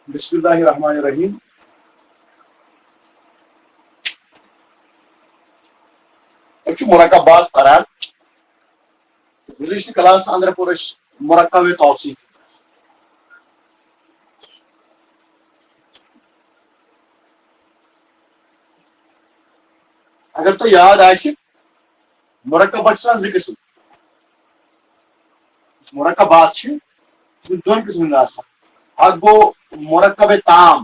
بسم اللہ الرحمن الرحیم. مرکبات پران گزشتہ کلاس اندر پور مرکب توصیف. اگر تو یاد آسہ مرکبات زٕ قسم. مرکبات دون قسم آسان. اکھ گو مرکب تام،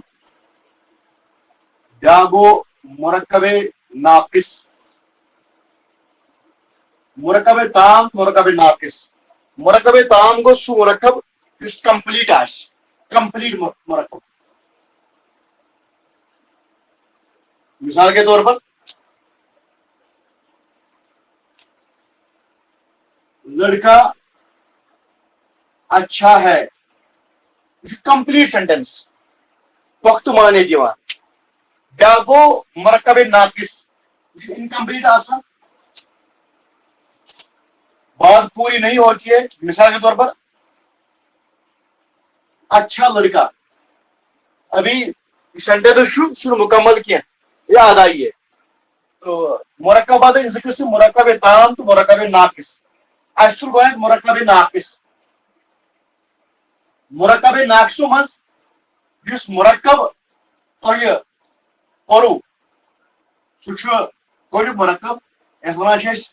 بیاکھ گو مرکب ناقص. مرکب تام مرکب ناقص. مرکب تام گو سہ مرکب یس کمپلیٹ آس، کمپلیٹ مرکب. مثال کے طور پر لڑکا اچھا ہے، کمپلیٹ سینٹینس وقت مانے دیوان. بیاکھ گو مرکب ناقص، انکمپلیٹ آسان، بات پوری نہیں ہوتی ہے. مثال کے طور پر اچھا لڑکا، ابھی سینٹینس مکمل کیا، یہ آدھائی ہے. تو مرکبات زٕ قسم، مرکب تام تو مرکب ناقص. اس تل گویا مرکب ناقص. مرکب ناقصو مز یس مرکب تہ پرو سہ گۄڈنیُک مرکب یتھ ونان چھِ أسۍ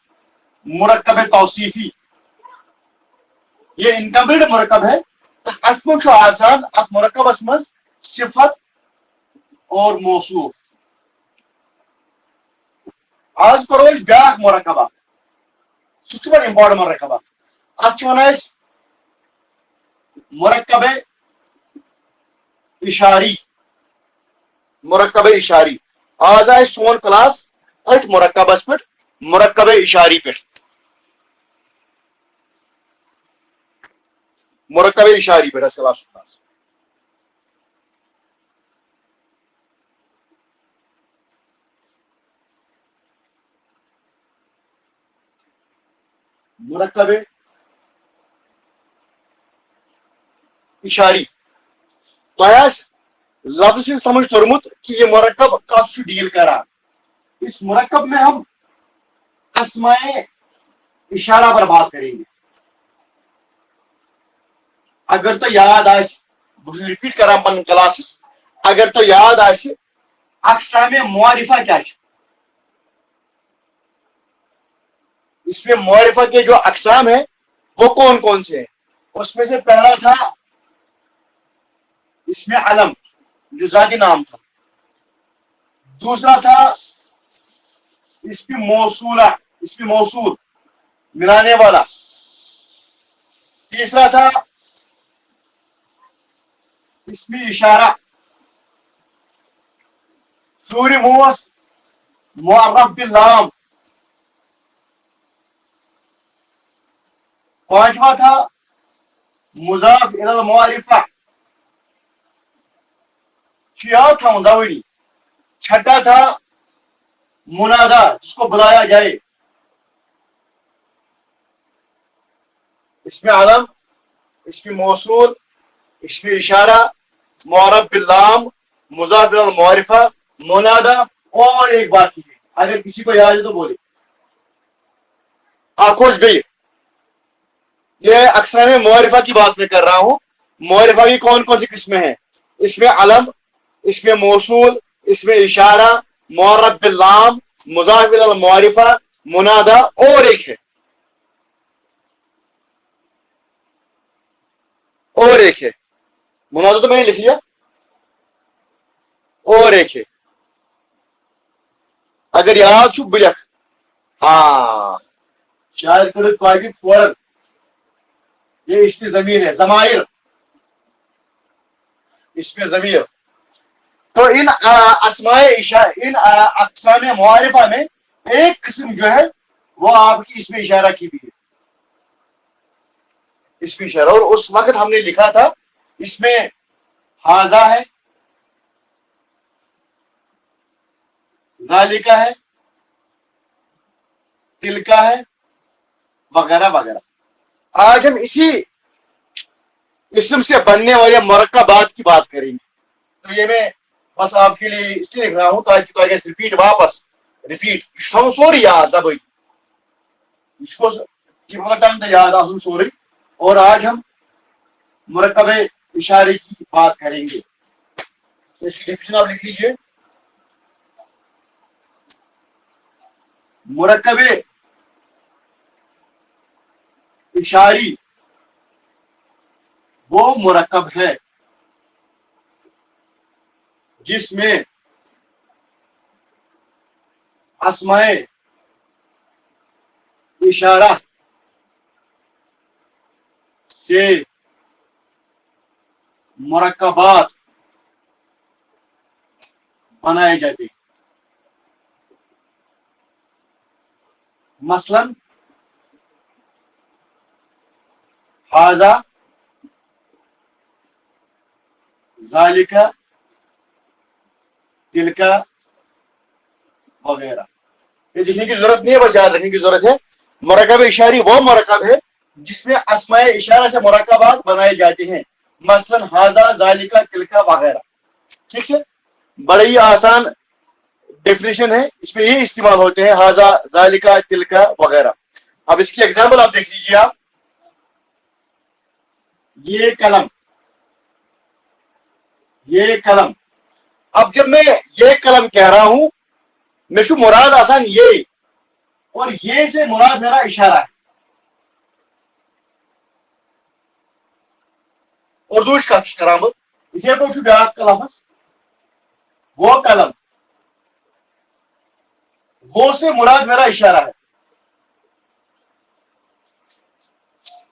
مرکب توصیفی. یہ انکمپلیٹ مرکب ہے. ات منٛز چھُ آسان ات مرکبس منٛز صفت اور موصوف. آز کرو أسۍ بیاکھ مرکب اکھ، سہ چھُ بڑٕ امپارٹنٹ مرکب اکھ. ات چھِ ونان أسۍ مرکب اشاری. مرکب اشاری. آز آئے سون کلاس ات مرکبس پہ، مرکب اشاری پہ. مرکب اشاری پہ کلاس. مرکب اشاری تہ لفظ سے سمجھ ترمت کہ یہ مرکب کس ڈیل کران. اس مرکب میں ہم اسماء اشارہ پر بات کریں گے. اگر تو یاد آس، بہت رپیٹ کران پن کلاسز، اگر تو یاد آس اقسام معرفہ کیا ہے. اس میں معرفہ کے جو اقسام ہیں وہ کون کون سے ہیں. اس میں سے پہلا تھا اس میں علم جو ذاتی نام تھا. دوسرا تھا اس میں موصولہ، اس میں موصول ملانے والا. تیسرا تھا اس میں اشارہ. ژوٗرِم اوس معرف باللام. پانچواں تھا مضاف الی المعرفہ. یاد تھا دونی. چھٹا تھا منادا، جس کو بلایا جائے. اس میں علم، اس میں موصول، اس میں اشارہ، معرف باللام، مضاف الی المعرفہ، منادا. اور ایک بات کی ہے، اگر کسی کو یاد ہے تو بولے. آخوش گئی. یہ اقسام معرفہ کی بات میں کر رہا ہوں. معرفہ کی کون کون سی قسمیں ہیں؟ اس میں علم، اس میں موصول، اس میں اشارہ، معرف باللام، مضاف الی المعرفہ، منادا. اور ایک ہے، اور ایک ہے منادا تو میں نے لکھ لیا. اور ایک ہے، اگر یاد چھو بلک. ہاں شاید کرو کاپی فوراً. یہ اس میں ضمیر ہے، ضمائر. اس میں ضمیر. تو ان اسماء ان اقسام معرفہ میں ایک قسم جو ہے وہ آپ کی اس میں اشارہ کی بھی ہے. اس میں اشارہ. اور اس وقت ہم نے لکھا تھا اس میں ہاذا ہے، ذالکا ہے، تلکا ہے، وغیرہ وغیرہ. آج ہم اسی اسم سے بننے والے مرکبات کی بات کریں گے. تو یہ میں بس آپ کے لیے اس لیے لکھ رہا ہوں تاکہ تو گژھِ رپیٹ واپس رپیٹ یہ چھُ تھاوُن سورُے یاد زبٲنۍ یہ چھُ مطلب ٹنگ تہ یاد آسُن سورُے اور آج ہم مرکب اشارے کی بات کریں گے. اس کی ڈیفینیشن آپ لکھ لیجیے. مرکب اشاری وہ مرکب ہے جس میں اسماء اشارہ سے مرکبات بنائے جاتے ہیں. مثلا ھذا ذالک تلک وغیرہ. یہ لکھنے کی ضرورت نہیں ہے, بس یاد رکھنے کی ضرورت ہے. مرکب اشاری وہ مرکب ہے جس میں اسماء اشارہ سے مرکبات بنائے جاتے ہیں. مثلا ھذا ذالک تلک وغیرہ. ٹھیک ہے, بڑے ہی آسان ڈیفینیشن ہے, اس میں یہ استعمال ہوتے ہیں ھذا ذالک تلک وغیرہ. اب اس کی ایگزامپل آپ دیکھ لیجیے. آپ یہ قلم, یہ قلم. اب جب میں یہ قلم کہہ رہا ہوں میں چھو مراد آسان یہ, اور یہ سے مراد میرا اشارہ ہے. اردوش کت چھ کران بہٕ اتھے پٲٹھۍ چھُ بیاکھ لفظ وہ قلم, وہ سے مراد میرا اشارہ ہے.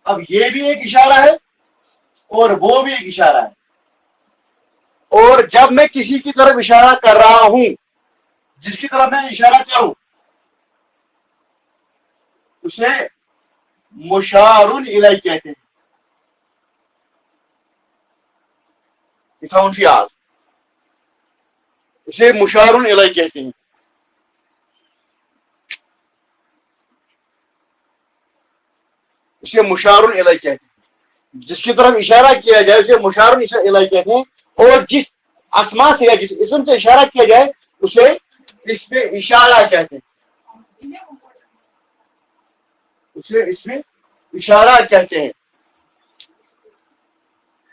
اب یہ بھی ایک اشارہ ہے اور وہ بھی ایک اشارہ ہے. اور جب میں کسی کی طرف اشارہ کر رہا ہوں, جس کی طرف میں اشارہ کروں اسے مشار الیہ کہتے ہیں. یہ تھاؤن چھُ یاد, اسے مشار الیہ کہتے ہیں. اسے مشار الیہ کہتے ہیں. جس کی طرف اشارہ کیا جائے اسے مشار الیہ کہتے ہیں. اور جس اسما سے یا جس اسم سے اشارہ کیا جائے اسے اس میں اشارہ کہتے ہیں. اسے اس میں اشارہ کہتے ہیں.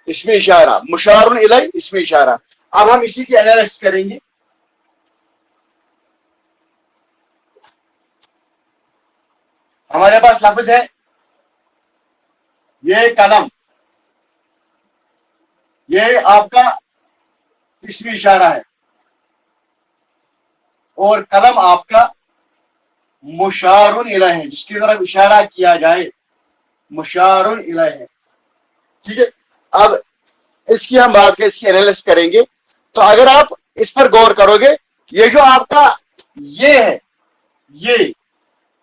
اس میں اشارہ مشار الیہ, اس میں اشارہ. اب ہم اسی کی انالیسس کریں گے. ہمارے پاس لفظ ہے یہ قلم, یہ آپ کا اسم اشارہ ہے اور قلم آپ کا مشار الیہ ہے, جس کی طرف اشارہ کیا جائے مشار الیہ ہے. ٹھیک ہے, اب اس کی ہم بات کریں, اس کی انالیسس کریں گے. تو اگر آپ اس پر غور کرو گے, یہ جو آپ کا یہ ہے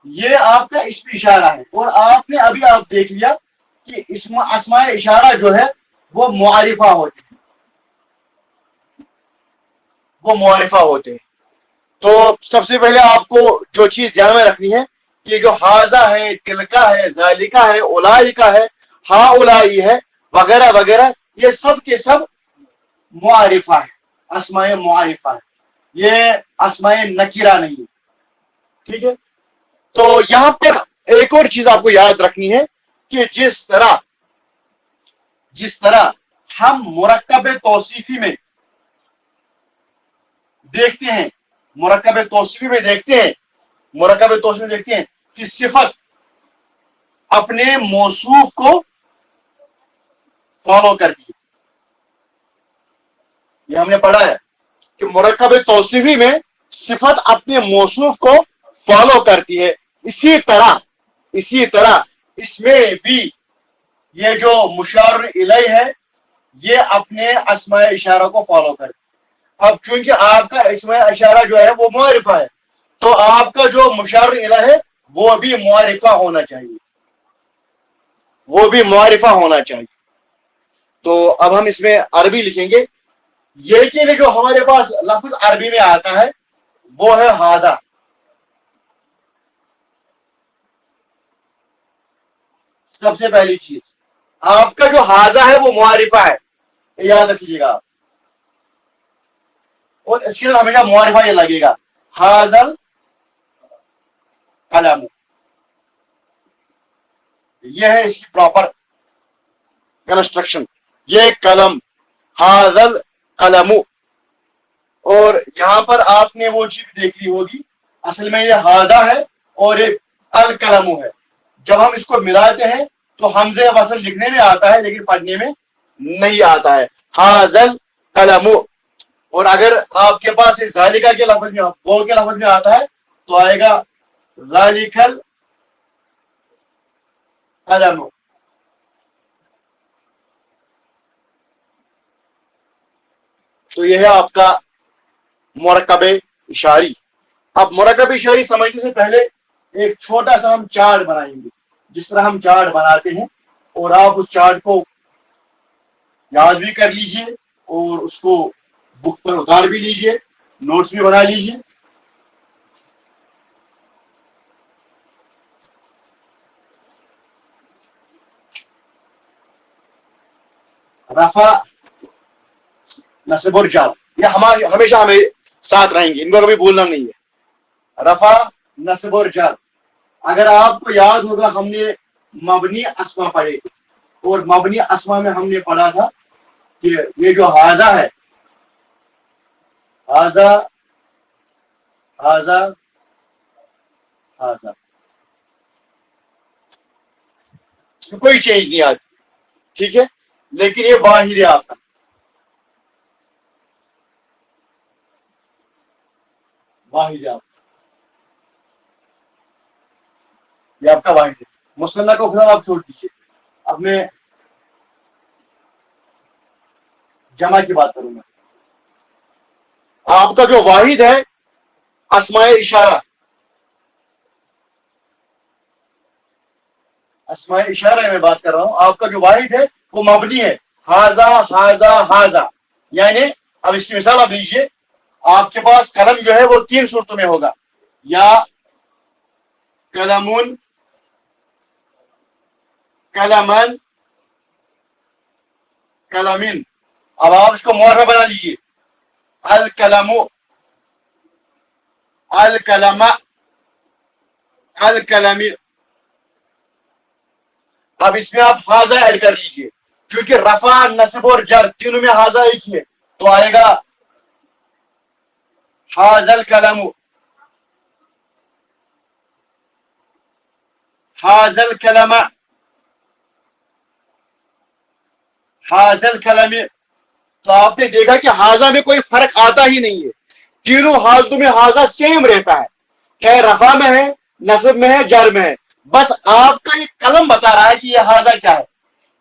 یہ آپ کا اسم اشارہ ہے, اور آپ نے ابھی آپ دیکھ لیا کہ اسماء اشارہ جو ہے وہ معرفہ ہوتے ہیں, وہ معرفہ ہوتے ہیں. تو سب سے پہلے آپ کو جو چیز دھیان میں رکھنی ہے کہ جو ھذا ہے, تلکا ہے, ذالکا ہے, اولئکا ہے, ہا اولائی ہے وغیرہ وغیرہ, یہ سب کے سب معرفہ ہے, اسماء معرفہ ہے. یہ اسماء نکرہ نہیں ہے. ٹھیک ہے, تو یہاں پر ایک اور چیز آپ کو یاد رکھنی ہے کہ جس طرح ہم مرکب توصیفی میں دیکھتے ہیں, مرکب توصیفی میں دیکھتے ہیں کہ صفت اپنے موصوف کو فالو کرتی ہے. یہ ہم نے پڑھا ہے کہ مرکب توصیفی میں صفت اپنے موصوف کو فالو کرتی ہے. اسی طرح اس میں بھی یہ جو مشار الیہ ہے یہ اپنے اسماء اشارہ کو فالو کرتی ہے. اب چونکہ آپ کا اسم اشارہ جو ہے وہ معرفہ ہے, تو آپ کا جو مشار الیہ ہے وہ بھی معرفہ ہونا چاہیے, وہ بھی معرفہ ہونا چاہیے. تو اب ہم اس میں عربی لکھیں گے. یہ کے لیے جو ہمارے پاس لفظ عربی میں آتا ہے وہ ہے ھذا. سب سے پہلی چیز آپ کا جو ھذا ہے وہ معرفہ ہے, یاد رکھیے گا آپ. और इसके साथ हमेशा मुआरिफा ये लगेगा, हाजल कलम, ये है इसकी प्रॉपर कंस्ट्रक्शन, ये कलम, हाजल कलमु। और यहां पर आपने वो चीज देख ली होगी, असल में ये हाजा है और ये अल कलमु है। जब हम इसको मिलाते हैं तो हमजे वसल लिखने में आता है लेकिन पढ़ने में नहीं आता है, हाजल कलमु। और अगर आपके पास इस जालिका के लफ्ज में, वो के लफ्ज में आता है तो आएगा जालिकल कलमु। तो यह है आपका मुरक्कब इशारी। अब मुरक्कब इशारी समझने से पहले एक छोटा सा हम चार्ट बनाएंगे, जिस तरह हम चार्ट बनाते हैं, और आप उस चार्ट को याद भी कर लीजिए और उसको बुक पर उतार भी लीजिए, नोट्स भी बना लीजिए। रफा, नस्ब और जर, ये हमारे हमेशा हमें साथ रहेंगे, इनको कभी भूलना नहीं है। रफा, नस्ब और जर, अगर आपको याद होगा हमने मबनी अस्मा पढ़े थे, और मबनी अस्मा में हमने पढ़ा था कि ये जो हाजा है, हाजा हाजा हाजा, कोई चेंज नहीं आती, ठीक है, लेकिन ये वाहिद है आपका, वाहिद है आपका, ये आपका वाहिद है। मुसन्ना को फिलहाल आप छोड़ दीजिए, अब मैं जमा की बात करूंगा। आपका जो वाहिद है अस्माए इशारा, अस्माए इशारा में बात कर रहा हूं, आपका जो वाहिद है वो मबनी है, हाजा हाजा हाजा। यानी अब इसकी मिसाल आप लीजिए, आपके पास कलम जो है वो 3 सूरतों में होगा, या कलमुन, कलमन, कलमिन। अब आप इसको मुअर्रफ बना लीजिए, अल कलमु, अल कलमा, अल कलमी। अब इसमें आप हाजा ऐड कर लीजिए, क्योंकि रफा, नस्ब और जर तीनों में हाजा एक ही है, तो आएगा हाजल कलमु, हाजल कलमा, हाजल कलमी। तो आपने देखा कि हाजा में कोई फर्क आता ही नहीं है, तीनों हाजतों में हाजा सेम रहता है, चाहे रफा में है, नस्ब में है, जर में है। बस आपका ये कलम बता रहा है कि ये हाजा क्या है।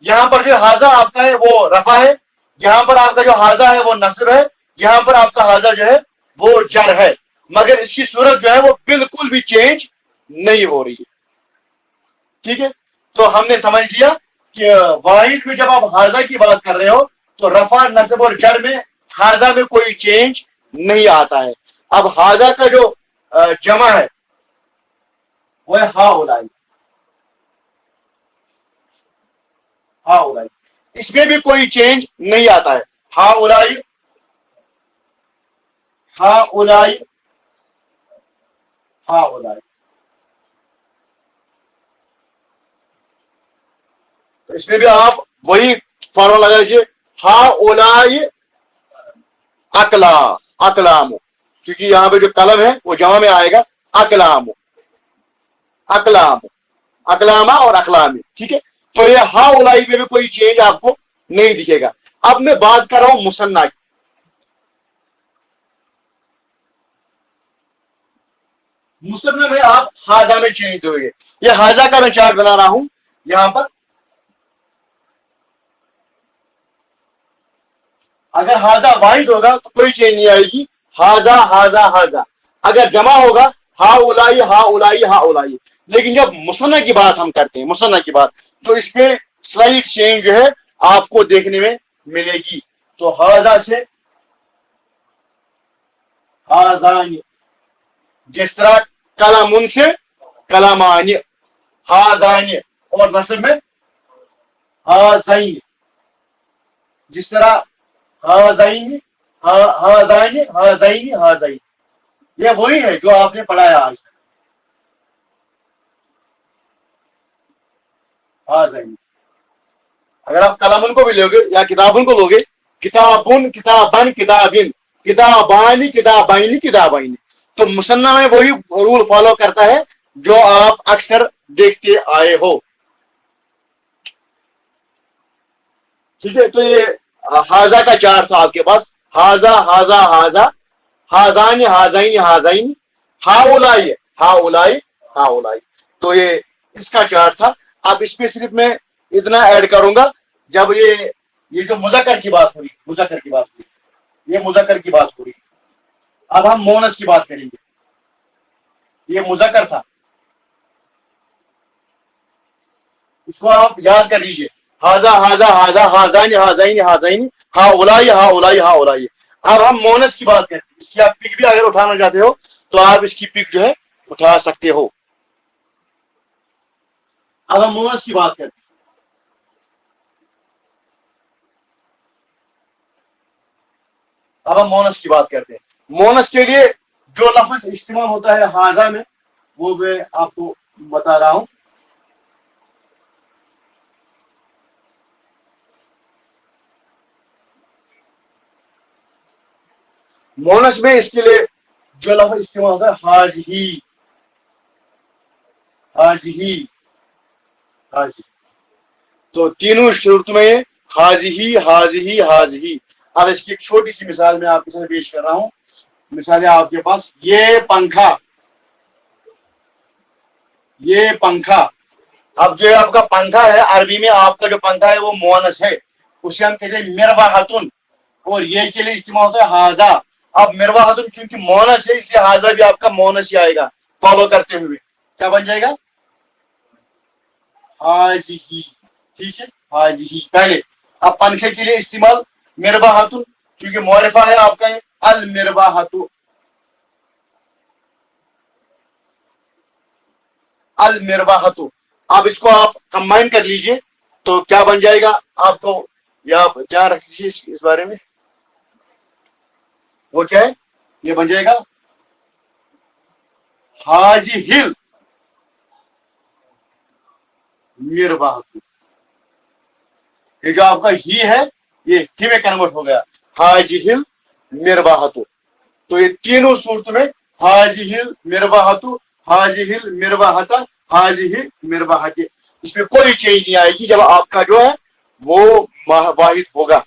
यहां पर जो हाजा आपका है वो रफा है, यहां पर आपका जो हाजा है वो नस्ब है, यहां पर आपका हाजा जो है वो जर है, मगर इसकी सूरत जो है वो बिल्कुल भी चेंज नहीं हो रही है, ठीक है। तो हमने समझ लिया कि वाहिद में जब आप हाजा की बात कर रहे हो तो रफा, नस्ब और जर में हाजा में कोई चेंज नहीं आता है। अब हाजा का जो जमा है वो है हा उलाई, हा उलाई, इसमें भी कोई चेंज नहीं आता है, हा उलाई, हा उलाई, हा उलाई। तो इसमें भी आप वही फॉर्मूला लगा लीजिए, हा उलाई अकला, अकलाम, क्योंकि यहां पे जो कलम है वो जमा में आएगा, अकलाम, अकलाम, अकलामा और अकलामी, ठीक है। तो ये हा उलाई में भी कोई चेंज आपको नहीं दिखेगा। अब मैं बात कर रहा हूं मुसन्ना की, मुसन्ना में आप हाजा में चेंज दोगे। ये हाजा का मैं चार्ट बना रहा हूं यहां पर, अगर हाजा वाहिद होगा तो कोई चेंज नहीं आएगी, हाजा हाजा हाजा। अगर जमा होगा हा उलाई हा उलाई हा उलाई। लेकिन जब मुसन्ना की बात हम करते हैं, मुसन्ना की बात, तो इसमें स्लाइट चेंज जो है आपको देखने में मिलेगी। तो हाजा से हाजानी, जिस तरह कलामुन से कलामानी, हाजानी, और नस्ब में हाजाइन, जिस तरह हाजाइन, हाज़ाइन हाज़ाइन हाज़ाइन, ये वही है जो आपने पढ़ाया आज तक। हाज़ाइन, अगर आप कलामुन को भी लोगे या किताबुन को लोगे, किताबुन किताबन किताबिन किताबानी किताबाइनी किताबाइनी, तो मुसन्ना में वही रूल फॉलो करता है जो आप अक्सर देखते आए हो। ठीक है, तो ये हाजा का चार था आपके पास, हाजा हाजा हाजा, हाजान हाजाइन हाजाइन, हाउलाई हाउलाई हाउलाई, तो ये इसका चार था। अब इसमें सिर्फ मैं इतना ऐड करूंगा, जब ये जो मुज़क्कर की बात हो रही, मुज़क्कर की बात हो रही, ये मुज़क्कर की बात हो रही, अब हम मोनस की बात करेंगे। ये मुज़क्कर था, इसको आप याद कर लीजिए, हाजा हाजा हाजा हाजाइन हाजाइन हाजाइन, हाउलाई हाउलाई हाउलाई। अब हम मोनस की बात करते हैं, इसकी आप पिक भी अगर उठाना चाहते हो तो आप इसकी पिक जो है उठा सकते हो। अब हम मोनस की बात करते हैं। अब हम मोनस की बात करते हैं। मोनस के लिए जो लफ्ज इस्तेमाल होता है हाजा में, वो मैं आपको बता रहा हूं। मोनस में इसके लिए जो लफ्ज इस्तेमाल होता है हाजही हाजही हाजी, तो तीनों शर्त में हाजही हाजही हाजही। अब इसकी एक छोटी सी मिसाल मैं आपके साथ पेश कर रहा हूं। मिसाल है आपके पास, ये पंखा, ये पंखा। अब जो आपका पंखा है, अरबी में आपका जो पंखा है वो मोनस है, उसे हम कहते हैं मिरवाहतुन, और ये के लिए इस्तेमाल होता है हाजा। अब मिरवाहतुन चूंकि मोनस है, इसलिए हाजा भी आपका मोनस ही आएगा, फॉलो करते हुए क्या बन जाएगा, हाजिही। ठीक है, हाजिही पहले। अब पंखे के लिए इस्तेमाल मिरवाहतुन, क्योंकि मोरिफा है आपका अल मिरवाहतु, अल मिरवाहतु। अब इसको आप कंबाइन कर लीजिए तो क्या बन जाएगा आपको, या क्या रख लीजिए इस बारे में, वो क्या है, ये बन जाएगा हाजिहिल मिरवाहतु। ये जो आपका ही है, ये ही में कन्वर्ट हो गया, हाजिहिल मिरवाहतु। तो ये तीनों सूरत में हाजिहिल मिरवाहतु, हाजिहिल मिरवाहता, हाजिहिल मिरवाहती, इसमें कोई चेंज नहीं आएगी जब आपका जो है वो वाहिद होगा।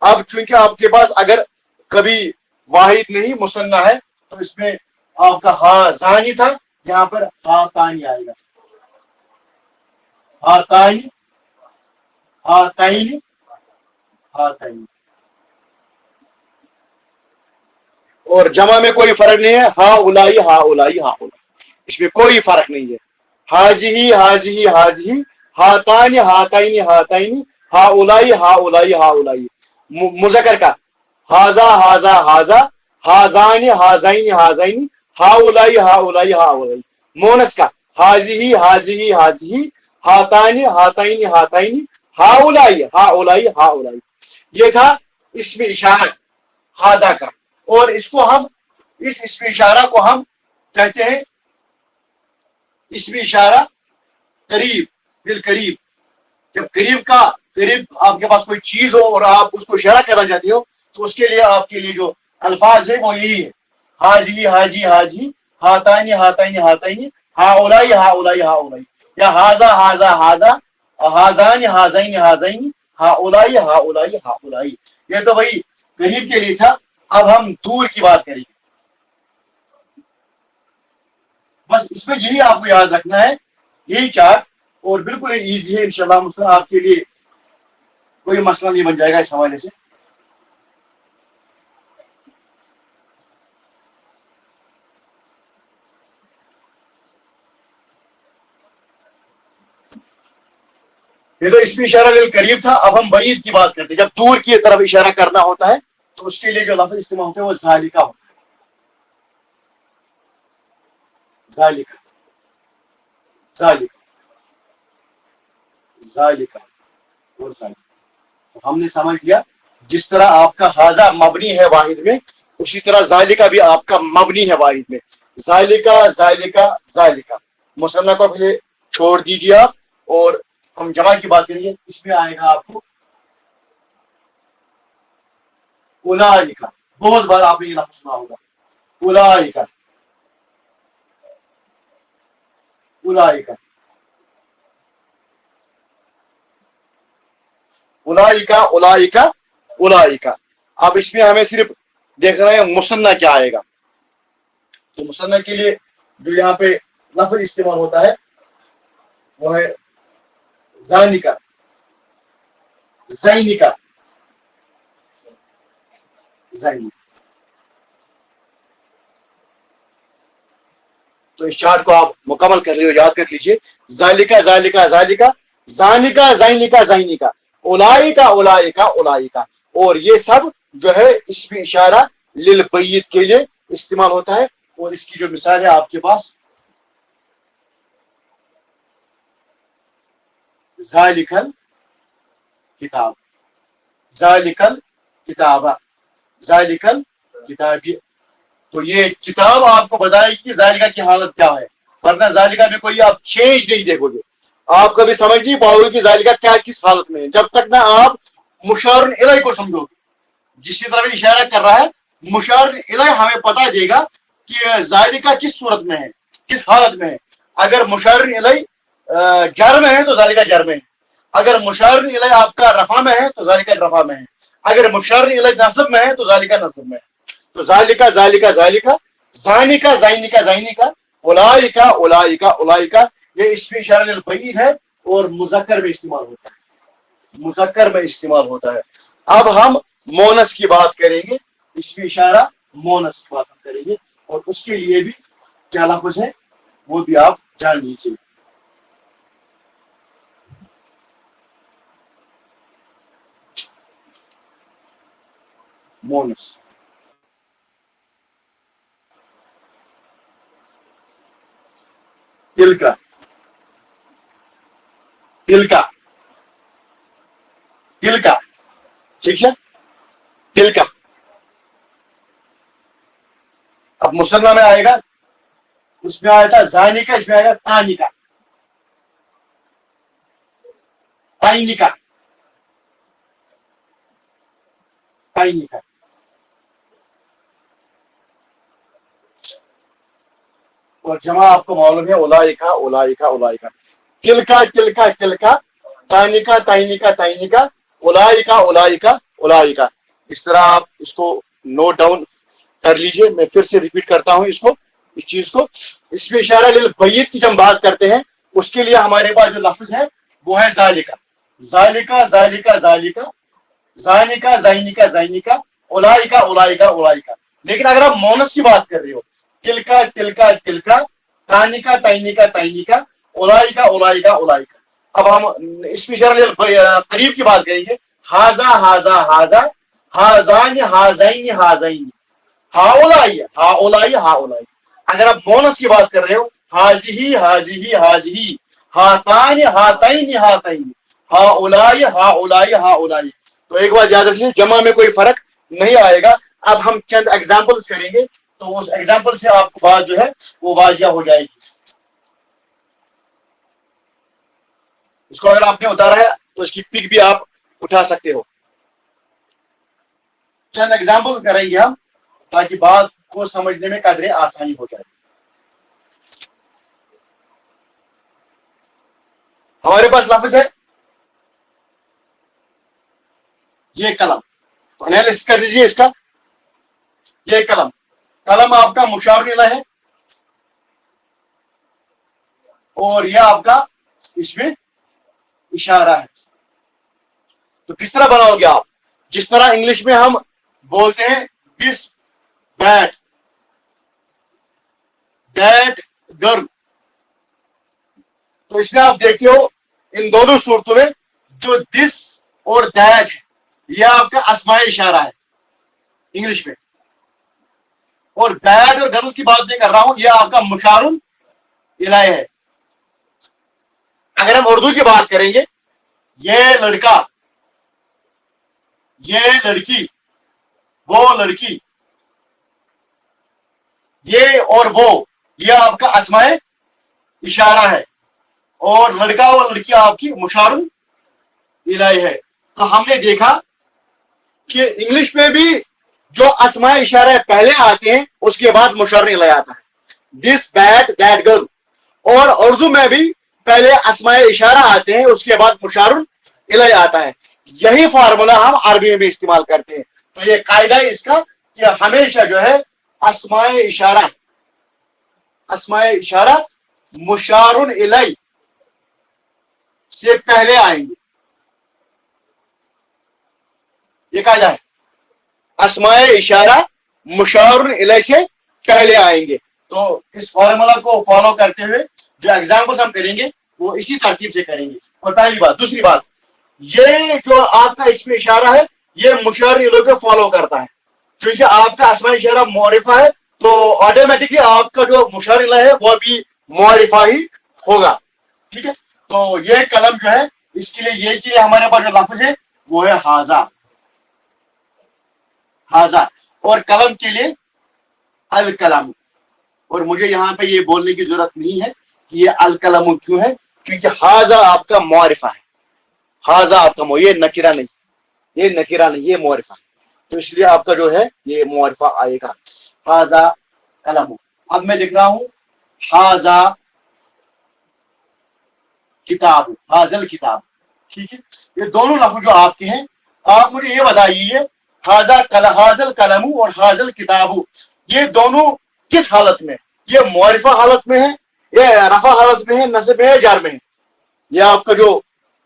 अब चूंकि आपके पास अगर कभी वाहिद नहीं मुसन्ना है, तो इसमें आपका हाजानी था, यहां पर हातानी आएगा, हातानी हातानी हातानी। और जमा में कोई फर्क नहीं है, हा उलाई हा उलाई हा उलाई, इसमें कोई फर्क नहीं है। हाजी हाजी हाजी, हातानी हाताइनी हाताइनी, हा उलाई हा उलाई हा उलाई। मुजक्कर का हाजा हाजा हाजा, हाजानी हाजाइनी हाजाइनी, हा उलाई हा उलाई हा उलाई। मोनस का हाजी हाजी हाजी, हातानी हाताइनी हाताइनी, हा उलाई हा उलाई। ये था इसमें इशारा हाजा का, और इसको हम इस इसमें इशारा को हम कहते हैं इसमें इशारा करीब, बिल करीब। जब करीब आपके पास कोई चीज हो और आप उसको इशारा करना चाहते हो, तो उसके लिए आपके लिए जो अल्फाज है वो यही है, हाजी हाजी हाजी, हातानी हातानी हातानी, हाउलाई हाउलाई हाउलाई, या हाजा हाजा हाजा, हाजानी हाजाइनी हाजाइनी, हाउलाई हाउलाई हाउलाई। ये तो भाई करीब के लिए था। अब हम दूर की बात करेंगे, बस इसमें यही आपको याद रखना है, यही चार, और बिल्कुल इजी है इंशाल्लाह मुस्लिम, आपके लिए कोई मसला नहीं बन जाएगा इस हवाले से। ये तो इसमें इशारा लिल करीब था। अब हम बईद की बात करते हैं, जब दूर की तरफ इशारा करना होता है तो उसके लिए जो लफ्ज इस्तेमाल होता है वो जालिका होता है, जालिका जालिका जालिका और जालिका। तो हमने समझ लिया जिस तरह आपका हाजा मबनी है वाहिद में, उसी तरह जालिका भी आपका मबनी है वाहिद में। जालिका जालिका जालिका, मुसन्ना को पहले छोड़ दीजिए आप, और हम जमा की बात करेंगे। इसमें आएगा आपको उलाइका, बहुत बार आपने ये लफ्ज सुना होगा, उलाइका उलाइका उलाइका उलाइका उलाइका। अब इसमें हमें सिर्फ देखना है मुसन्ना क्या आएगा। तो मुसन्ना के लिए जो यहाँ पे लफ्ज इस्तेमाल होता है वो है जानिका, जैनिका, जैनिका। तो इस चार्ट को आप मुकम्मल कर रहे हो, याद कर लीजिए। जालिका जालिका जालिका, जानिका जैनिका जैनिका, उलाइका उलाइका उलाइका। और ये सब जो है इसमें इशारा लिल बैयत के लिए इस्तेमाल होता है। और इसकी जो मिसाल है आपके पास, जालिकल किताब, जालिकल किताबा, जालिकल किताबी। तो ये किताब आपको बताएगी कि जालिका की हालत क्या है, वरना जालिका में कोई आप चेंज नहीं देखोगे, आप कभी समझ नहीं पाओगे कि जालिका क्या किस हालत में है, जब तक ना आप मुशार इलैह को समझोगे। जिसकी तरफ इशारा कर रहा है मुशार इलैह हमें पता देगा कि जालिका किस सूरत में है, किस हालत में है। अगर मुशार इलैह जर में है तो जालिका जर में है, अगर मुशार इलैह आपका रफा में है तो जालिका रफा में है, अगर मुशार इलैह नस्ब में है तो जालिका नस्ब में है। तो जालिका जालिका जालिका, जानिका जैनिका जैनिका, उलाइका उलाइका उलाइका। ये इसमें इशारा लिल बैयत है और मुज़क्कर में इस्तेमाल होता है, मुज़क्कर में इस्तेमाल होता है। अब हम मोनस की बात करेंगे, इसमें इशारा मोनस की बात हम करेंगे, और उसके लिए भी क्या लफ्ज़ है वो भी आप जान लीजिए। मोनस, तिलका, तिलका, तिलका, ठीक है, तिलका। अब मुसन्ना में आएगा, उसमें आया था जानिका, इसमें आएगा तानिका, ताइनिका, ताइनिका। और जमा आपको मालूम है उलाइका उलाइका उलाइका, तिलका तिलका तिलका, तानिका ताइनिका ताइनिका, उलाइका उलाइका उलाइका। इस तरह आप इसको नोट डाउन कर लीजिए। मैं फिर से रिपीट करता हूं इसको, इस चीज को। इसमें इशारा लिल बैयत की जब हम बात करते हैं, उसके लिए हमारे पास जो लफ्ज है वो है जालिका, जालिका जालिका जालिका, जानिका जैनिका जैनिका, उलाइका उलाइका उलाइका। लेकिन अगर आप मोनस की बात कर रहे हो, तिलका तिलका तिलका, तानिका ताइनिका ताइनिका, उलाइका उलाइका उलाइका। अब हम इसमें करीब की बात करेंगे, हाजा हाजा हाजा, हाजान हाजैन हाजैन, हाउलाई हाउलाई हाउलाई। अगर आप बोनस की बात कर रहे हो, हाजिही हाजिही हाजिही, हातान हातैन हातैन, हाउलाई हाउलाई हाउलाई। तो एक बात याद रखिए, जमा में कोई फर्क नहीं आएगा। अब हम चंद एग्जांपल्स करेंगे, तो उस एग्जांपल से आपको बात जो है वो वाजिया हो जाएगी। इसको अगर आपने उतारा है तो इसकी पिक भी आप उठा सकते हो। चंद एग्जांपल्स करेंगे हम, ताकि बात को समझने में कदरे आसानी हो जाए। हमारे पास लफ्ज है ये कलम, तो एनालिसिस कर लीजिए इसका। ये कलम, कलम आपका मुशार इलैह है, और यह आपका इसमें इशारा है। तो किस तरह बनाओगे आप, जिस तरह इंग्लिश में हम बोलते हैं दिस बैट, दैट गर्ल, तो इसमें आप देखते हो इन दोनों सूरतों में जो दिस और दैट है, यह आपका अस्माए इशारा है इंग्लिश में, और बैट और गर्ल की बात नहीं कर रहा हूं, यह आपका मुशारुल इलैह है। अगर हम उर्दू की बात करेंगे, ये लड़का, ये लड़की, वो लड़की, ये और वो, ये आपका अस्माए इशारा है, और लड़का और लड़की आपकी मुशारुन इलाही है। तो हमने देखा कि इंग्लिश में भी जो अस्माए इशारा पहले आते हैं उसके बाद मुशारुन इलाही आता है, दिस बैट दैट गर्ल, और उर्दू में भी पहले अस्माए इशारा आते हैं उसके बाद मुशारुन इलाही आता है। यही फार्मूला हम अरबी में भी इस्तेमाल करते हैं। तो ये कायदा है इसका कि हमेशा जो है अस्माए इशारा मुशारुन इलाही से पहले आएंगे। ये कायदा है, अस्माए इशारा मुशारुन इलाही से पहले आएंगे। तो इस फॉर्मूला को फॉलो करते हुए जो एग्जाम्पल्स हम करेंगे वो इसी तरतीब से करेंगे। और पहली बात। दूसरी बात, ये जो आपका इसमें इशारा है ये मुशारुन इलाही को फॉलो करता है, क्योंकि आपका अस्माए इशारा मौरिफा है तो ऑटोमेटिकली आपका जो मुशारुन इलाही है वो भी मौरिफा ही होगा। ठीक है, तो ये कलम जो है इसके लिए ये के लिए हमारे पास जो लफ्ज है वो है हाजा, हाजा, और कलम के लिए अल कलम। और मुझे यहाँ पे ये बोलने की जरूरत नहीं है कि ये अल कलम क्यों है, क्योंकि हाजा आपका मौरिफा है, हाजा आपका ये नकीरा नहीं, ये नकीरा नहीं, ये मौरिफा है, तो इसलिए आपका जो है ये मौरिफा आएगा, हाजा कलम। अब मैं लिख रहा हूं हाजा किताब, हाजल किताब। ठीक है, ये दोनों लफ्ज जो आपके हैं, आप मुझे ये बताइए हाजल कलम और हाजल किताब ये दोनों किस हालत में, ये मौरिफा हालत में है, ये रफा हालत में है, नस्ब में है, जार में है? ये आपका जो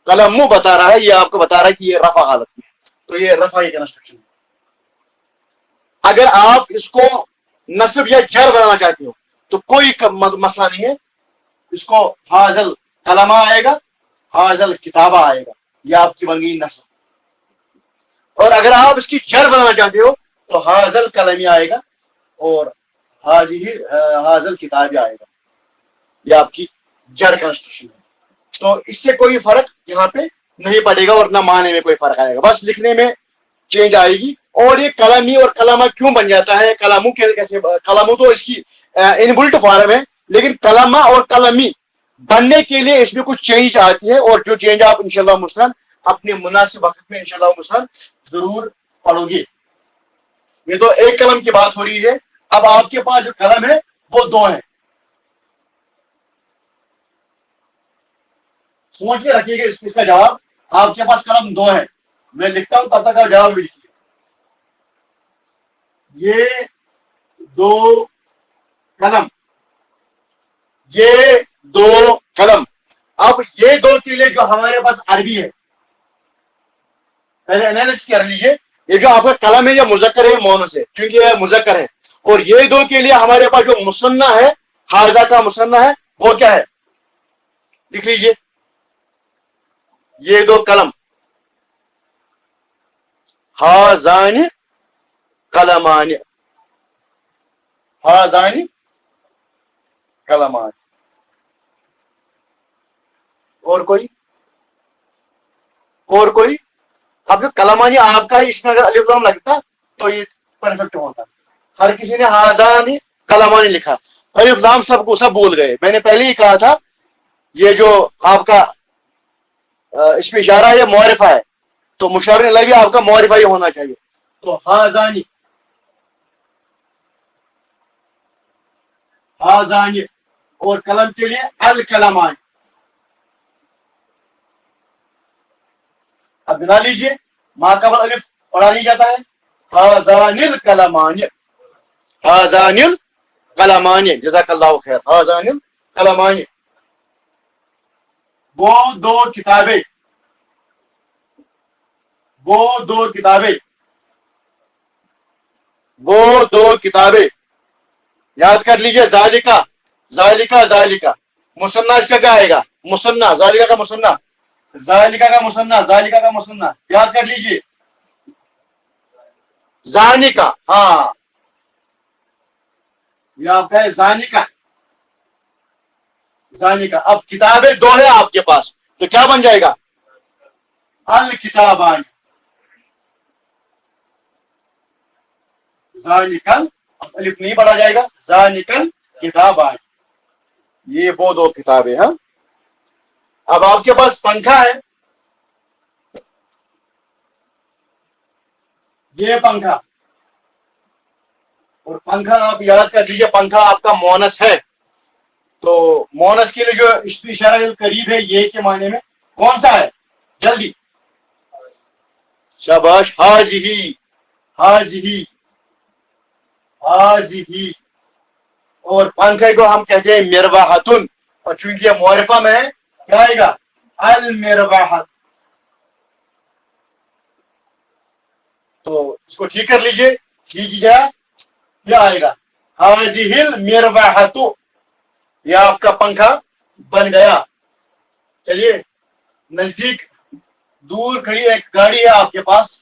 कलम बता रहा है ये आपको बता रहा है कि ये रफा हालत में है, तो ये रफा ही कंस्ट्रक्शन है। अगर आप इसको नस्ब या जर बनाना चाहते हो तो कोई मसला नहीं है, इसको हाजल कलमा आएगा, हाजल किताबा आएगा, ये आपकी बन गई नस्ब। और अगर आप इसकी जर बनाना चाहते हो तो हाजल कलमी आएगा और हाजल किताबी आएगा, ये आपकी जर कंस्ट्रक्शन है। तो इससे कोई फर्क यहाँ पे नहीं पड़ेगा और ना माने में कोई फर्क आएगा, बस लिखने में चेंज आएगी। और ये कलमी और कलमा क्यों बन जाता है, कलमू कैसे, कलमू तो इसकी इनबिल्ट फॉर्म है, लेकिन कलमा और कलमी बनने के लिए इसमें कुछ चेंज आती है, और जो चेंज आप इंशाल्लाह मुस्तान अपने मुनासिब वक्त में इंशाल्लाह मुस्तान जरूर पढ़ोगे। ये तो एक कलम की बात हो रही है, अब आपके पास जो कलम है वो दो है, सोच के रखिएगा इसका जवाब। आपके पास कलम दो है, मैं लिखता हूं तब तक आप जवाब भी लिखिए। ये दो कलम, ये दो कलम। अब ये दो के लिए जो हमारे पास अरबी है, पहले एनालिसिस कर लीजिए। ये जो आपका कलम है ये मुजक्कर है मोनस है, क्योंकि ये मुजक्कर है। और ये दो के लिए हमारे पास जो मुसन्ना है, हाजा का मुसन्ना है, वो क्या है, लिख लीजिए। ये दो कलम, हाजानी कलमानी, हाजानी कलमानी। और कोई, और कोई? अब जो कलमानी आपका है इसमें अगर अलिफ लाम लगता तो ये परफेक्ट होता। हर किसी ने हाजानी कलमानी लिखा, अलिफ लाम सबको सब भूल गए। मैंने पहले ही कहा था ये जो आपका इसमें इशारा है मौरिफा है, तो मुशारुन इलाही भी आपका मौरिफा ही होना चाहिए। तो हाजानी, हाजानी, और कलम के लिए अल कलमानी। अब बना लीजिए, माकबल अलिफ पढ़ा नहीं जाता है, हाजानिल कलमानी, हाजानिल कलमानी, जज़ाकल्लाहु खैर, हाजानिल कलमानी। वो दो किताबें, वो दो किताबें, वो दो किताबें। याद कर लीजिए, जालिका, जालिका, जालिका, मुसन्ना इसका क्या आएगा, मुसन्ना, जालिका का मुसन्ना, जालिका का मुसन्ना, जालिका का मुसन्ना, याद कर लीजिए, जानिका। हाँ, यह आपका है जानिका, जानिका। अब किताबें दो है आपके पास, तो क्या बन जाएगा, अल किताबानी, ذالکل، الف نہیں پڑھا جائے گا، ذالکل کتابان، یہ وہ دو کتابیں ہیں. اب آپ کے پاس پنکھا ہے، یہ پنکھا، اور پنکھا آپ یاد کر لیجیے پنکھا آپ کا مونس ہے. تو مونس کے لیے جو اسم اشارہ قریب ہے یہ کے معنی میں کون سا ہے؟ جلدی، شاباش، حاضی، حاضی، حاضی. اور پنکھے کو ہم کہتے ہیں مرواحتن، اور چونکہ یہ معرفہ میں ہے کیا آئے گا؟ المرواحت. تو اس کو ٹھیک کر لیجئے، ٹھیک کیا آئے گا؟ حاضی المرواحت، یہ آپ کا پنکھا بن گیا. چلیے، نزدیک دور کھڑی ایک گاڑی ہے آپ کے پاس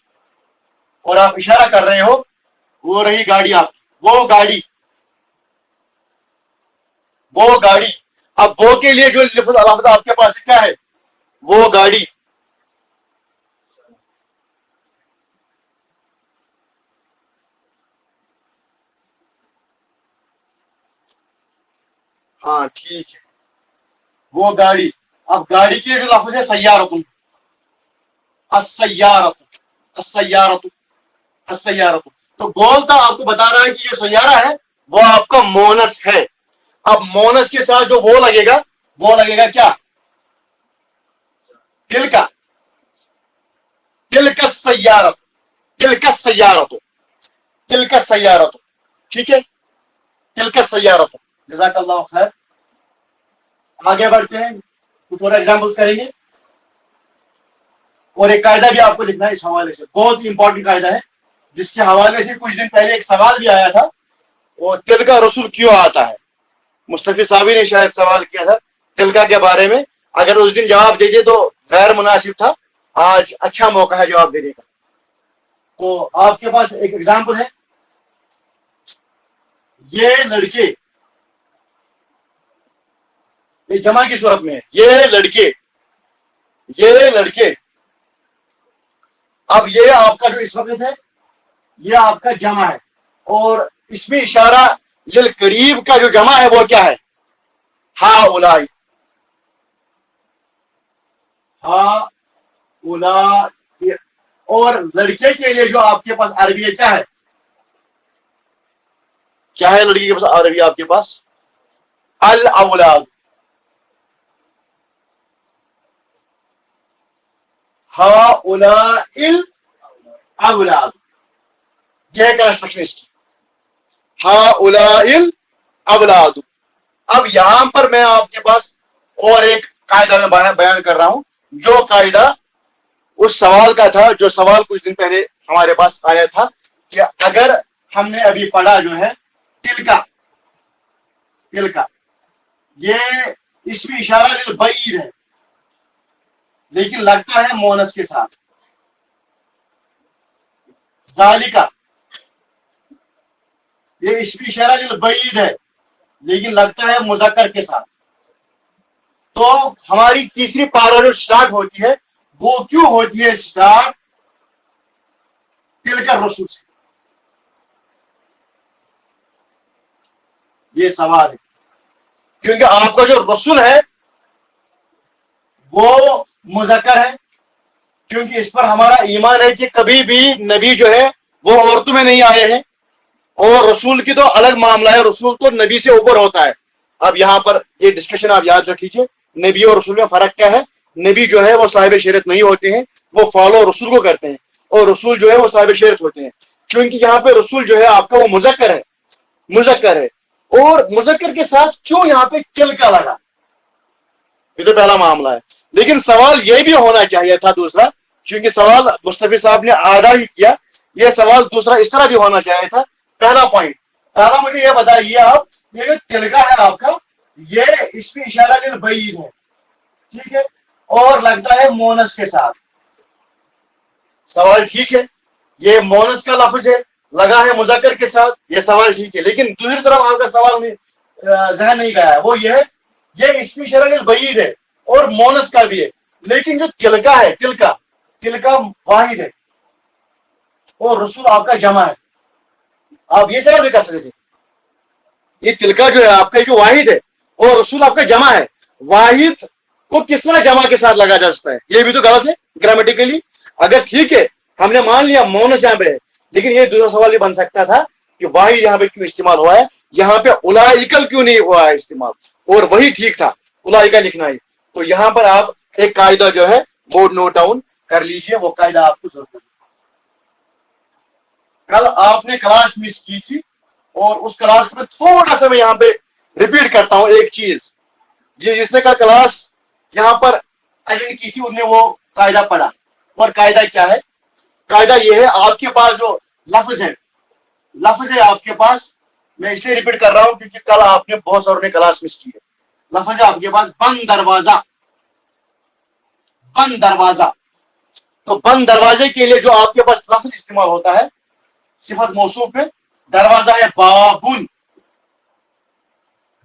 اور آپ اشارہ کر رہے ہو، وہ رہی گاڑی آپ کی، وہ گاڑی، وہ گاڑی. اب وہ کے لیے جو لفظ علامت آپ کے پاس کیا ہے؟ وہ گاڑی. ہاں ٹھیک ہے، وہ گاڑی. اب گاڑی کے لیے جو لفظ ہے سیارتن، السیارت، السیارت، السیارت. تو گول تھا آپ کو بتا رہا ہے کہ یہ سیارہ ہے وہ آپ کا مونس ہے. اب مونس کے ساتھ جو وہ لگے گا، وہ لگے گا کیا؟ دل کا، دل کا سیارت، دل کا سیارت، دل کا سیارت. ٹھیک ہے، دل کا سیارت. جزاک اللہ خیر. آگے بڑھتے ہیں، کچھ اور ایگزامپلس کریں گے، اور ایک قاعدہ بھی آپ کو لکھنا ہے اس حوالے سے، بہت ہی امپورٹنٹ قاعدہ ہے جس کے حوالے سے کچھ دن پہلے ایک سوال بھی آیا تھا، وہ تلکا رسول کیوں آتا ہے. مصطفی صاحبی نے شاید سوال کیا تھا تلکا کے بارے میں. اگر اس دن جواب دیجیے تو غیر مناسب تھا، آج اچھا موقع ہے جواب دینے کا. تو آپ کے پاس ایک ایگزامپل ہے، یہ لڑکے، یہ جمع کی صورت میں ہے، یہ لڑکے، یہ لڑکے. اب یہ آپ کا جو اس وقت ہے یہ آپ کا جمع ہے، اور اس میں اشارہ للقریب کا جو جمع ہے وہ کیا ہے؟ ہا اولائی، ہا اولائی. اور لڑکے کے لیے جو آپ کے پاس عربی ہے کیا ہے؟ کیا ہے لڑکی کے پاس عربی آپ کے پاس؟ الاولاد. ہا اولائی الاولاد، یہ ہے کنسٹرکشن اس کی، ہا اولائی الاولاد. اب یہاں پر میں آپ کے پاس اور ایک قاعدہ میں بیان کر رہا ہوں، جو قاعدہ اس سوال کا تھا، جو سوال کچھ دن پہلے ہمارے پاس آیا تھا کہ اگر ہم نے ابھی پڑھا جو ہے تلکا، تلکا یہ اس میں اشارہ للبعید ہے لیکن لگتا ہے مونس کے ساتھ. ذالکا یہ اس میں اشارہ للبعید ہے لیکن لگتا ہے مذکر کے ساتھ. تو ہماری تیسری پارا جو سٹارٹ ہوتی ہے وہ کیوں ہوتی ہے سٹارٹ تلکا رسول سے؟ یہ سوال ہے، کیونکہ آپ کا جو رسول ہے وہ مذکر ہے، کیونکہ اس پر ہمارا ایمان ہے کہ کبھی بھی نبی جو ہے وہ عورتوں میں نہیں آئے ہیں، اور رسول کی تو الگ معاملہ ہے، رسول تو نبی سے اوپر ہوتا ہے. اب یہاں پر یہ ڈسکشن آپ یاد رکھ لیجیے، نبی اور رسول میں فرق کیا ہے. نبی جو ہے وہ صاحب شریعت نہیں ہوتے ہیں، وہ فالو رسول کو کرتے ہیں، اور رسول جو ہے وہ صاحب شریعت ہوتے ہیں. چونکہ یہاں پہ رسول جو ہے آپ کا وہ مذکر ہے، مذکر ہے. اور مذکر کے ساتھ کیوں یہاں پہ تلکا لگا، یہ تو پہلا معاملہ ہے. لیکن سوال یہ بھی ہونا چاہیے تھا دوسرا، چونکہ سوال مصطفی صاحب نے آدھا ہی کیا، یہ سوال دوسرا اس طرح بھی ہونا چاہیے تھا. پہلا پوائنٹ، پہلا مجھے یہ بتائیے آپ، یہ جو تلکا ہے آپ کا یہ اس میں اشارہ للبعید ہے، ٹھیک ہے، اور لگتا ہے مونس کے ساتھ. سوال ٹھیک ہے، یہ مونس کا لفظ ہے، لگا ہے مذکر کے ساتھ، یہ سوال ٹھیک ہے. لیکن دوسری طرف آپ کا سوال میں ذہن نہیں گیا ہے، وہ یہ ہے یہ اس میں اشارہ للبعید ہے اور مونس کا بھی ہے. لیکن جو تلکا ہے، تلکا، تلکا واحد ہے اور رسول آپ کا جمع ہے. آپ یہ سوال بھی کر سکتے تھے. یہ تلکا جو ہے آپ کا جو واحد ہے اور رسول آپ کا جمع ہے. واحد کو کس طرح جمع کے ساتھ لگا جا سکتا ہے؟ یہ بھی تو غلط ہے گرامیٹیکلی. اگر ٹھیک ہے ہم نے مان لیا مونس یہاں پہ ہے, لیکن یہ دوسرا سوال بھی بن سکتا تھا کہ واحد یہاں پہ کیوں استعمال ہوا ہے, یہاں پہ اولائکل کیوں نہیں ہوا ہے استعمال, اور وہی ٹھیک تھا اولائکا لکھنا ہی. تو یہاں پر آپ ایک قاعدہ جو ہے وہ نوٹ ڈاؤن کر لیجئے, وہ قاعدہ آپ کو ضرورت ہے. کل آپ نے کلاس مس کی تھی اور اس کلاس میں تھوڑا سا میں یہاں پہ ریپیٹ کرتا ہوں ایک چیز. جس نے کل کلاس یہاں پر اٹینڈ کی تھی ان نے وہ قاعدہ پڑھا. اور قاعدہ کیا ہے؟ قاعدہ یہ ہے, آپ کے پاس جو لفظ ہے آپ کے پاس, میں اس لیے ریپیٹ کر رہا ہوں کیونکہ کل آپ نے بہت ساروں نے کلاس مس کی ہے. لفظ ہے آپ کے پاس بند دروازہ, بند دروازہ. تو بند دروازے کے لیے جو آپ کے پاس لفظ استعمال ہوتا ہے صفت موصوف میں, دروازہ ہے بابن,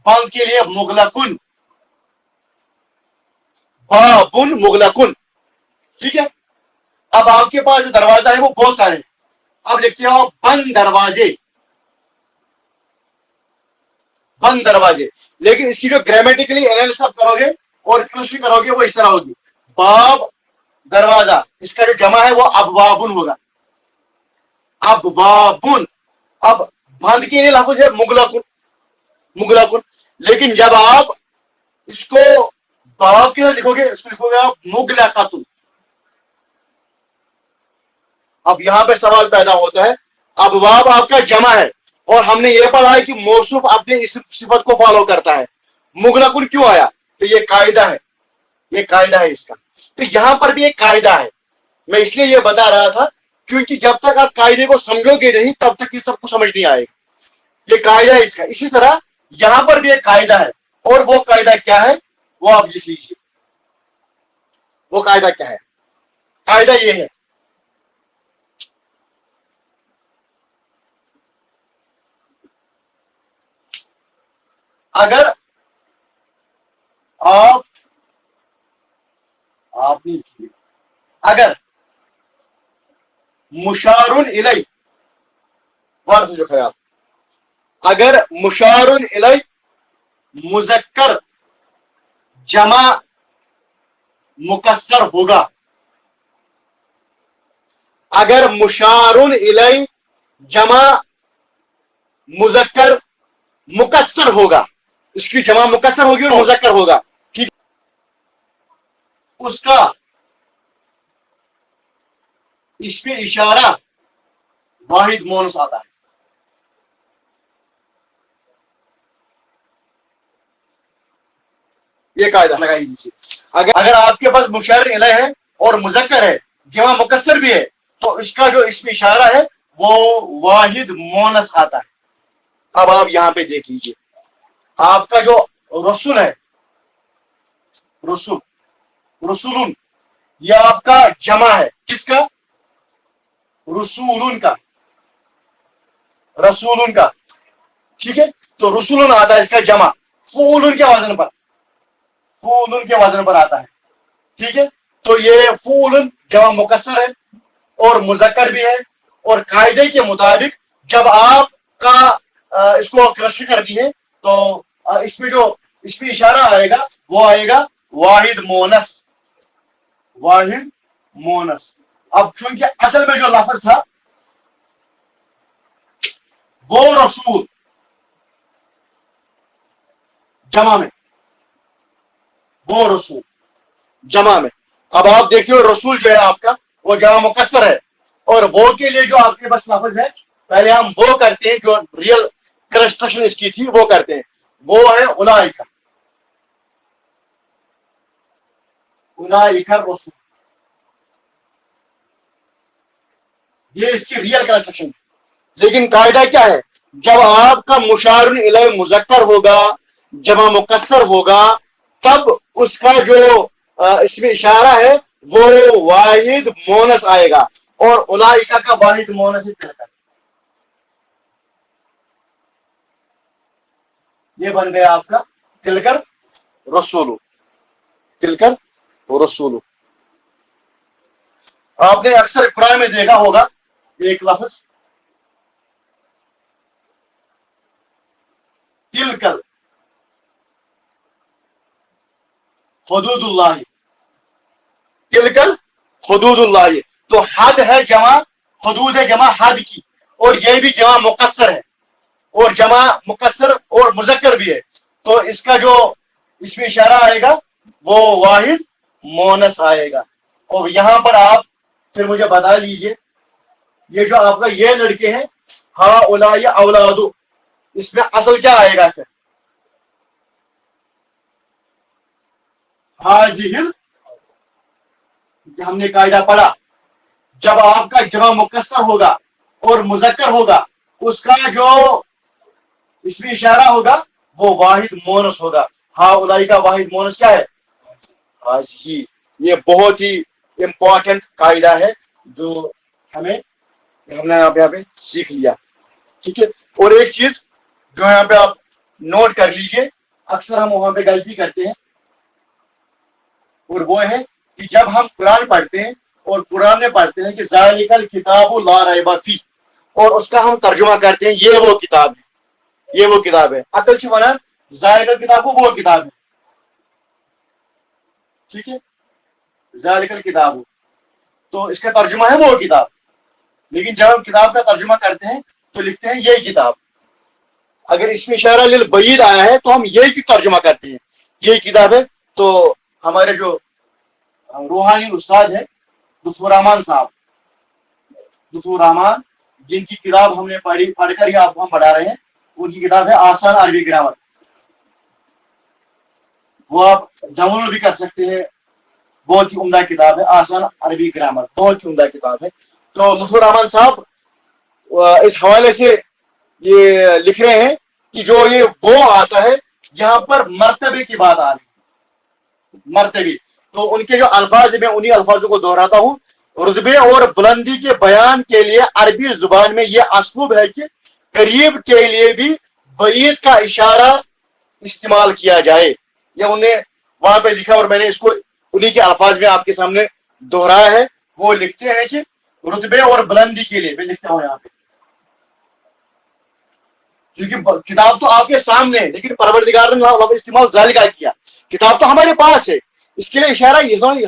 بند کے لیے مغلقن, بابن مغلقن. ٹھیک ہے. اب آپ کے پاس جو دروازہ ہے وہ بہت سارے ہیں. اب لکھتے ہو بند دروازے, بند دروازے. لیکن اس کی جو گرامیٹیکلی انالیسس آپ کرو گے اور کلوشی کرو گے وہ اس طرح ہوگی, باب دروازہ, اس کا جو جمع ہے وہ ابوابن ہوگا, ابوابن. اب بند کے لیے لفظ ہے مغلقن, مغلقن. لیکن جب آپ اس کو باب کے ساتھ لکھو گے, اس کو لکھو گے آپ مغلقۃ. اب یہاں پہ سوال پیدا ہوتا ہے, ابواب آپ کا جمع ہے اور ہم نے یہ پڑھا ہے کہ موصوف اپنے اس صفت کو فالو کرتا ہے. مغلقن کیوں آیا؟ تو یہ قاعدہ ہے, یہ قاعدہ ہے اس کا. تو یہاں پر بھی ایک قاعدہ ہے. میں اس لیے یہ بتا رہا تھا کیونکہ جب تک آپ قاعدے کو سمجھو گے نہیں تب تک یہ سب کو سمجھ نہیں آئے گا. یہ قاعدہ ہے اس کا. اسی طرح یہاں پر بھی ایک قاعدہ ہے, اور وہ قاعدہ کیا ہے وہ آپ لکھ لیجیے. وہ قاعدہ کیا ہے؟ قاعدہ یہ ہے, اگر آپ نہیں, اگر مشارن الی, وارث جو خیال, اگر مشارن الی مذکر جمع مکسر ہوگا, اگر مشارن الی جمع مذکر مکسر ہوگا, اس کی جمع مکسر ہوگی اور مذکر ہوگا, ٹھیک, اس کا اس میں اشارہ واحد مونس آتا ہے. یہ قاعدہ لگائی دیجیے. اگر آپ کے پاس مشار الیہ ہے اور مذکر ہے, جمع مکسر بھی ہے, تو اس کا جو اس میں اشارہ ہے وہ واحد مونس آتا ہے. اب آپ یہاں پہ دیکھ لیجیے, آپ کا جو رسول ہے, رسول, رسولن, یہ آپ کا جمع ہے. کس کا؟ رسولن کا, رسولن کا. ٹھیک ہے. تو رسولن آتا ہے اس کا جمع فعولن کے وزن پر, فعولن کے وزن پر آتا ہے. ٹھیک ہے. تو یہ فعولن جمع مکسر ہے اور مذکر بھی ہے, اور قاعدے کے مطابق جب آپ کا اس کو کرشن کرنی ہے تو اس میں جو اس میں اشارہ آئے گا وہ آئے گا واحد مونس, واحد مونس. اب چونکہ اصل میں جو لفظ تھا وہ رسول جمع میں, وہ رسول جمع میں. اب آپ دیکھتے ہو رسول جو ہے آپ کا وہ جمع مکسر ہے, اور وہ کے لیے جو آپ کے پاس لفظ ہے پہلے ہم وہ کرتے ہیں جو ریئل کنسٹرکشن اس کی تھی وہ کرتے ہیں, وہ ہے اولئک, اولئک الرسول. یہ اس کی ریئل کنسٹرکشن. لیکن قاعدہ کیا ہے؟ جب آپ کا مشار الیہ مذکر ہوگا, جمع مکسر ہوگا, تب اس کا جو اس میں اشارہ ہے وہ واحد مونس آئے گا, اور اولئک کا واحد مونس ہی تلکر. یہ بن گیا آپ کا تلکر رسول, تلکر رسول. آپ نے اکثر قرآن میں دیکھا ہوگا ایک لفظ तिलकल हुदूदुल्लाह, तिलकल हुदूदुल्लाह, तो हद है जमा, हुदूद है जमा हद की, और ये भी जमा मुकस्सर है, और जमा मुकस्सर और मुज़क्कर भी है, तो इसका जो इसमें इशारा आएगा वो वाहिद मोनस आएगा। और यहां पर आप फिर मुझे बता लीजिए, ये जो आपका ये लड़के हैं हा उलाय औलादु, इसमें असल क्या आएगा फिर? हाजिहिल, हमने कायदा पढ़ा, जब आपका जमा मुकस्सर होगा और मुज़क्कर होगा, उसका जो इसमें इशारा होगा वो वाहिद मोनस होगा। हा उलाई का वाहिद मोनस क्या है? हाजिही। ये बहुत ही इंपॉर्टेंट कायदा है जो हमने यहाँ पे सीख लिया, ठीक है। और एक चीज जो यहाँ पे आप नोट कर लीजिए, अक्सर हम वहां पे गलती करते हैं, और वो है कि जब हम कुरान पढ़ते हैं और कुरान में पढ़ते हैं कि ज़ालिकल किताबु ला रैबा फी, और उसका हम तर्जुमा करते हैं ये वो किताब है, ये वो किताब है। अकल से मना ज़ालिकल किताबु वो किताब है, ठीक है, ज़ालिकल किताबु, तो इसका तर्जुमा है वो किताब। लेकिन जब हम किताब का तर्जुमा करते हैं तो लिखते हैं ये किताब। अगर इसमें इशारा लिल बईद आया है तो हम यही की तर्जुमा करते हैं, यही किताब है। तो हमारे जो रूहानी उस्ताद है लुत्फुर रहमान साहब, लुत्फुर रहमान, जिनकी किताब हमने पढ़कर ही आपको हम पढ़ा रहे हैं, उनकी किताब है आसान अरबी ग्रामर, वो आप डाउनलोड भी कर सकते हैं, बहुत ही उम्दा किताब है आसान अरबी ग्रामर, बहुत ही उम्दा किताब है। तो लुत्फुर रहमान साहब इस हवाले से ये लिख रहे हैं कि जो ये वो आता है यहाँ पर मर्तबे की बात आ रही है, मर्तबे, तो उनके जो अल्फाज है मैं उन्हीं अल्फाजों को दोहराता हूँ। रुतबे और बुलंदी के बयान के लिए अरबी जुबान में यह असलूब है कि करीब के लिए भी बईद का इशारा इस्तेमाल किया जाए, या उन्हें वहां पे लिखा और मैंने इसको उन्हीं के अल्फाज में आपके सामने दोहराया है। वो लिखते हैं कि रुतबे और बुलंदी के लिए, मैं लिखता हूं यहाँ पे, क्योंकि किताब तो आपके सामने है, लेकिन परवरदिगार ने वहां इस्तेमाल ज़ालिका किया, किताब तो हमारे पास है, इसके लिए इशारा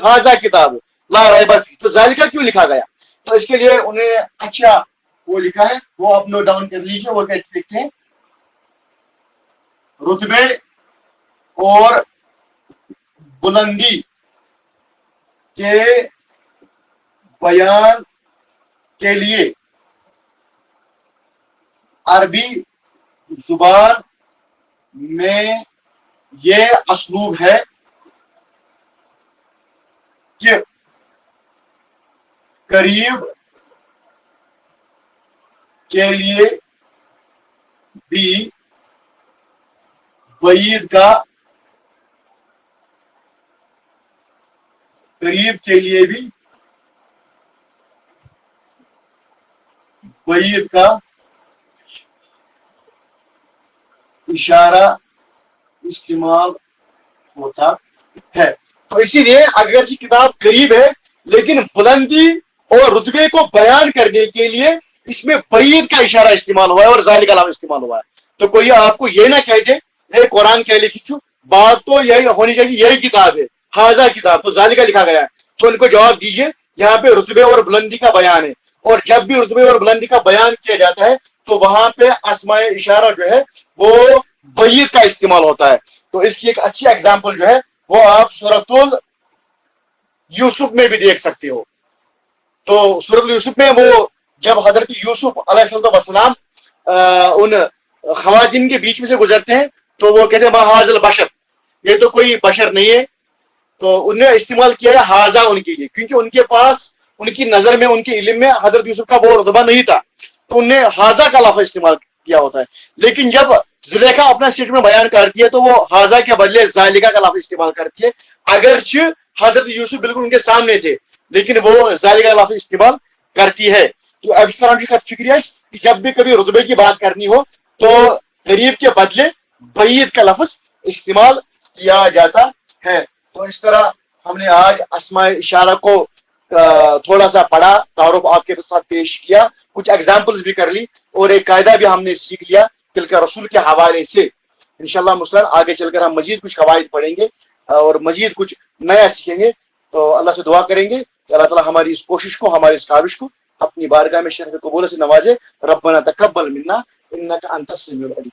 हाजा किताब ला रैबा फी, तो ज़ालिका क्यों लिखा गया? तो इसके लिए उन्हें अच्छा वो लिखा है, वो आप नोट डाउन कर लीजिए। वो कहते लिखते हैं रुतबे और बुलंदी के बयान के लिए अरबी जुबान में ये असलूब है कि करीब के लिए भी बईद का, करीब के लिए भी बईद का इशारा इस्तेमाल होता है। तो इसीलिए अगर ये किताब करीब है लेकिन बुलंदी और रुतबे को बयान करने के लिए इसमें बईद का इशारा इस्तेमाल हुआ है और ज़ालिका लफ्ज़ इस्तेमाल हुआ है। तो कोई आपको ये ना कह दे कुरान कह लिखी, बात तो यही होनी चाहिए यही किताब है, हाजा किताब, तो ज़ालिका लिखा गया है। तो इनको जवाब दीजिए यहाँ पे रुतबे और बुलंदी का बयान है, और जब भी रुतबे और बुलंदी का बयान किया जाता है तो वहां पे अस्माए इशारा जो है वो बईद का इस्तेमाल होता है। तो इसकी एक अच्छी एग्जाम्पल जो है वो आप सूरतुल यूसुफ में भी देख सकते हो। तो सूरतुल यूसुफ में वो जब हजरत यूसुफ अलैहिस्सलाम उन खवातीन के बीच में से गुजरते हैं तो वो कहते हैं महाजल बशर, ये तो कोई बशर नहीं है। तो उन्हें इस्तेमाल किया है हाजा उनके लिए, क्योंकि उनके पास उनकी नजर में उनके इल्म में हजरत यूसुफ का वो रुतबा नहीं था, तो उन्हें हाजा का लफ्ज़ इस्तेमाल किया होता है। लेकिन जब जुलेखा अपना स्टेटमेंट बयान करती है तो वो हाजा के बदले ज़ालिका का लफ्ज़ इस्तेमाल करती है, अगरचे हजरत यूसुफ बिल्कुल उनके सामने थे लेकिन वो ज़ालिका का लफ्ज़ इस्तेमाल करती है। तो अब इस तरह की फिक्र है कि जब भी कभी रुतबे की बात करनी हो तो करीब के बदले बईद का लफ्ज़ इस्तेमाल किया जाता है। तो इस तरह हमने आज अस्माए इशारा को थोड़ा सा पढ़ा, तारुफ आपके साथ पेश किया, कुछ एग्जाम्पल्स भी कर ली और एक कायदा भी हमने सीख लिया तिलका रसूल के हवाले से। इंशाल्लाह मुस्तान आगे चलकर हम मजीद कुछ कवायद पढ़ेंगे और मजीद कुछ नया सीखेंगे। तो अल्लाह से दुआ करेंगे कि अल्लाह ताला हमारी इस कोशिश को, हमारी इस काविश को अपनी बारगाह में शरफ कबूल से नवाजे। रब्बना तकब्बल मिन्ना इन्नका अंतस समीउल अलीम।